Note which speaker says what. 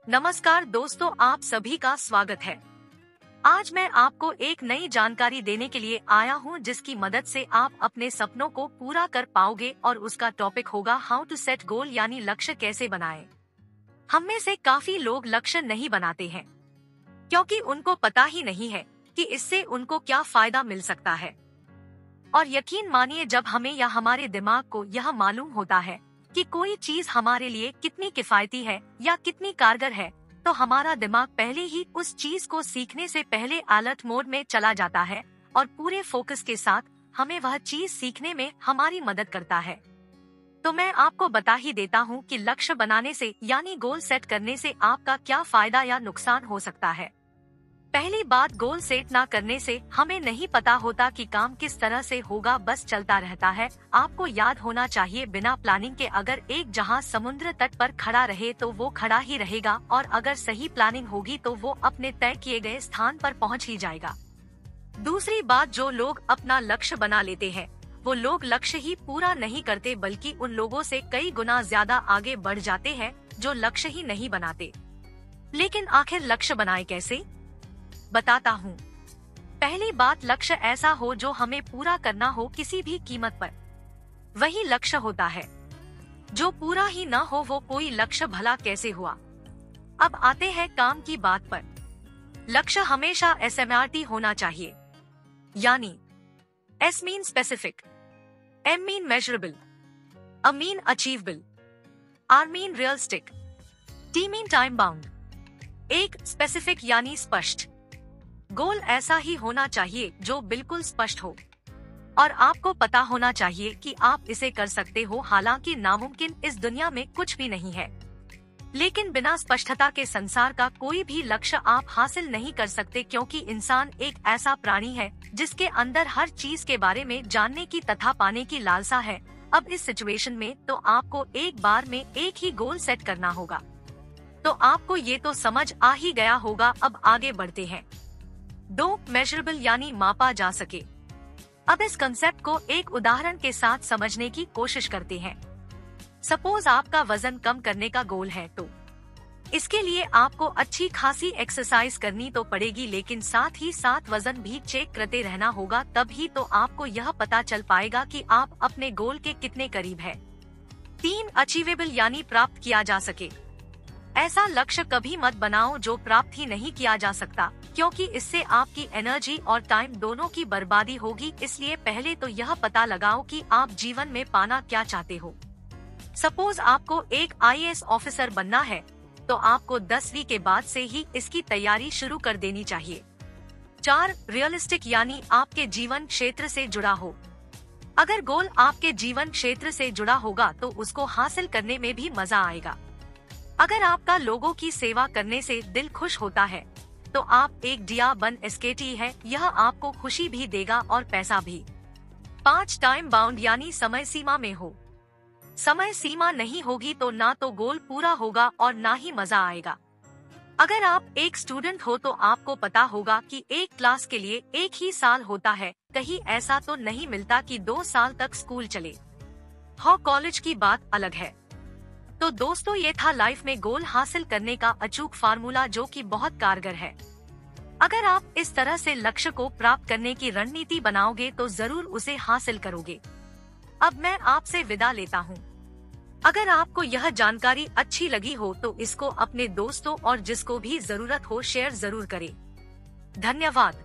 Speaker 1: नमस्कार दोस्तों, आप सभी का स्वागत है। आज मैं आपको एक नई जानकारी देने के लिए आया हूं, जिसकी मदद से आप अपने सपनों को पूरा कर पाओगे और उसका टॉपिक होगा हाउ टू सेट गोल, यानी लक्ष्य कैसे बनाएं। हम में से काफी लोग लक्ष्य नहीं बनाते हैं क्योंकि उनको पता ही नहीं है कि इससे उनको क्या फायदा मिल सकता है। और यकीन मानिए, जब हमें या हमारे दिमाग को यह मालूम होता है कि कोई चीज हमारे लिए कितनी किफायती है या कितनी कारगर है, तो हमारा दिमाग पहले ही उस चीज को सीखने से पहले अलर्ट मोड में चला जाता है और पूरे फोकस के साथ हमें वह चीज सीखने में हमारी मदद करता है। तो मैं आपको बता ही देता हूँ कि लक्ष्य बनाने से यानी गोल सेट करने से आपका क्या फायदा या नुकसान हो सकता है। पहली बात, गोल सेट ना करने से हमें नहीं पता होता कि काम किस तरह से होगा, बस चलता रहता है। आपको याद होना चाहिए, बिना प्लानिंग के अगर एक जहाज समुद्र तट पर खड़ा रहे तो वो खड़ा ही रहेगा, और अगर सही प्लानिंग होगी तो वो अपने तय किए गए स्थान पर पहुंच ही जाएगा। दूसरी बात, जो लोग अपना लक्ष्य बना लेते हैं वो लोग लक्ष्य ही पूरा नहीं करते, बल्कि उन लोगों से कई गुना ज्यादा आगे बढ़ जाते हैं जो लक्ष्य ही नहीं बनाते। लेकिन आखिर लक्ष्य बनाए कैसे, बताता हूँ। पहली बात, लक्ष्य ऐसा हो जो हमें पूरा करना हो किसी भी कीमत पर, वही लक्ष्य होता है। जो पूरा ही ना हो वो कोई लक्ष्य भला कैसे हुआ। अब आते हैं काम की बात पर। लक्ष्य हमेशा SMART होना चाहिए, यानी S mean specific, M mean measurable, A mean achievable, R mean realistic, T mean time bound. एक स्पेसिफिक यानी स्पष्ट गोल ऐसा ही होना चाहिए जो बिल्कुल स्पष्ट हो और आपको पता होना चाहिए कि आप इसे कर सकते हो। हालांकि नामुमकिन इस दुनिया में कुछ भी नहीं है, लेकिन बिना स्पष्टता के संसार का कोई भी लक्ष्य आप हासिल नहीं कर सकते, क्योंकि इंसान एक ऐसा प्राणी है जिसके अंदर हर चीज के बारे में जानने की तथा पाने की लालसा है। अब इस सिचुएशन में तो आपको एक बार में एक ही गोल सेट करना होगा। तो आपको ये तो समझ आ ही गया होगा। अब आगे बढ़ते हैं। 2, मेजरेबल यानी मापा जा सके। अब इस कंसेप्ट को एक उदाहरण के साथ समझने की कोशिश करते हैं। सपोज आपका वजन कम करने का गोल है, तो इसके लिए आपको अच्छी खासी एक्सरसाइज करनी तो पड़ेगी, लेकिन साथ ही साथ वजन भी चेक करते रहना होगा। तभी तो आपको यह पता चल पाएगा कि आप अपने गोल के कितने करीब है। 3, अचीवेबल यानी प्राप्त किया जा सके। ऐसा लक्ष्य कभी मत बनाओ जो प्राप्त ही नहीं किया जा सकता, क्योंकि इससे आपकी एनर्जी और टाइम दोनों की बर्बादी होगी। इसलिए पहले तो यह पता लगाओ कि आप जीवन में पाना क्या चाहते हो। सपोज आपको एक IAS ऑफिसर बनना है, तो आपको 10वीं के बाद से ही इसकी तैयारी शुरू कर देनी चाहिए। 4, रियलिस्टिक यानी आपके जीवन क्षेत्र से जुड़ा हो। अगर गोल आपके जीवन क्षेत्र से जुड़ा होगा तो उसको हासिल करने में भी मजा आएगा। अगर आपका लोगों की सेवा करने से दिल खुश होता है, तो आप एक दिया बन SKT है, यह आपको खुशी भी देगा और पैसा भी। 5, टाइम बाउंड यानी समय सीमा में हो। समय सीमा नहीं होगी तो ना तो गोल पूरा होगा और ना ही मजा आएगा। अगर आप एक स्टूडेंट हो तो आपको पता होगा कि एक क्लास के लिए एक ही साल होता है। कहीं ऐसा तो नहीं मिलता कि 2 साल तक स्कूल चले। कॉलेज की बात अलग है। तो दोस्तों, ये था लाइफ में गोल हासिल करने का अचूक फार्मूला, जो कि बहुत कारगर है। अगर आप इस तरह से लक्ष्य को प्राप्त करने की रणनीति बनाओगे तो जरूर उसे हासिल करोगे। अब मैं आपसे विदा लेता हूँ। अगर आपको यह जानकारी अच्छी लगी हो तो इसको अपने दोस्तों और जिसको भी जरूरत हो शेयर जरूर करें। धन्यवाद।